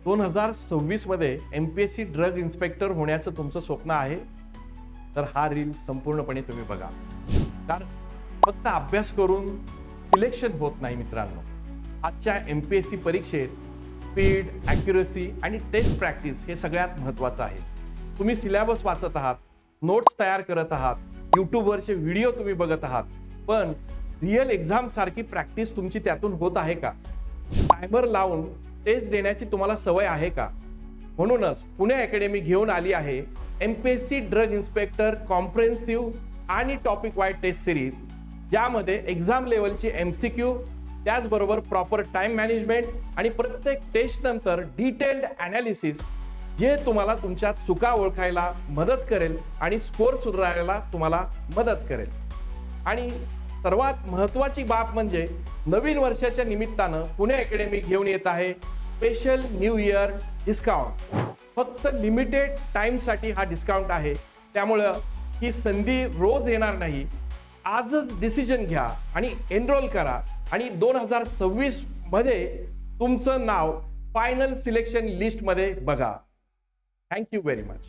2026 मध्ये MPSC drug inspector होण्याचं तुमचं स्वप्न आहे तर हा रील संपूर्णपणे तुम्ही बघा. कारण फक्त अभ्यास करून सिलेक्शन होत नाही मित्रांनो. आजच्या MPSC परीक्षेत स्पीड, ॲक्युरसी आणि टेस्ट प्रॅक्टिस हे सगळ्यात महत्त्वाचं आहे. तुम्ही सिलेबस वाचत आहात, नोट्स तयार करत आहात, यूट्यूबवरचे व्हिडिओ तुम्ही बघत आहात, पण रिअल एक्झाम सारखी प्रॅक्टिस तुमची त्यातून होत आहे का? टायमर लावून टेस्ट देण्याची तुम्हाला सवय आहे का? म्हणूनच पुणे अकॅडमी घेऊन आली आहे MPSC ड्रग इन्स्पेक्टर कॉम्प्रिहेन्सिव्ह आणि टॉपिक वाईज टेस्ट सिरीज, ज्यामध्ये एक्झाम लेवलची MCQ, त्याचबरोबर प्रॉपर टाइम मॅनेजमेंट आणि प्रत्येक टेस्ट नंतर डिटेल्ड ॲनालिसिस, जे तुम्हाला तुमच्या चुका ओळखायला मदत करेल आणि स्कोर सुधारायला तुम्हाला मदत करेल. आणि सर्वात महत्त्वाची बाब म्हणजे नवीन वर्षाच्या निमित्तानं पुणे अकॅडमी घेऊन येत आहे स्पेशल न्यू इयर डिस्काउंट. फक्त लिमिटेड टाइमसाठी हा डिस्काउंट आहे, त्यामुळं ही संधी रोज येणार नाही. आजच डिसिजन घ्या आणि एनरोल करा आणि 2026 मध्ये तुमचं नाव फायनल सिलेक्शन लिस्टमध्ये बघा. Thank you very much.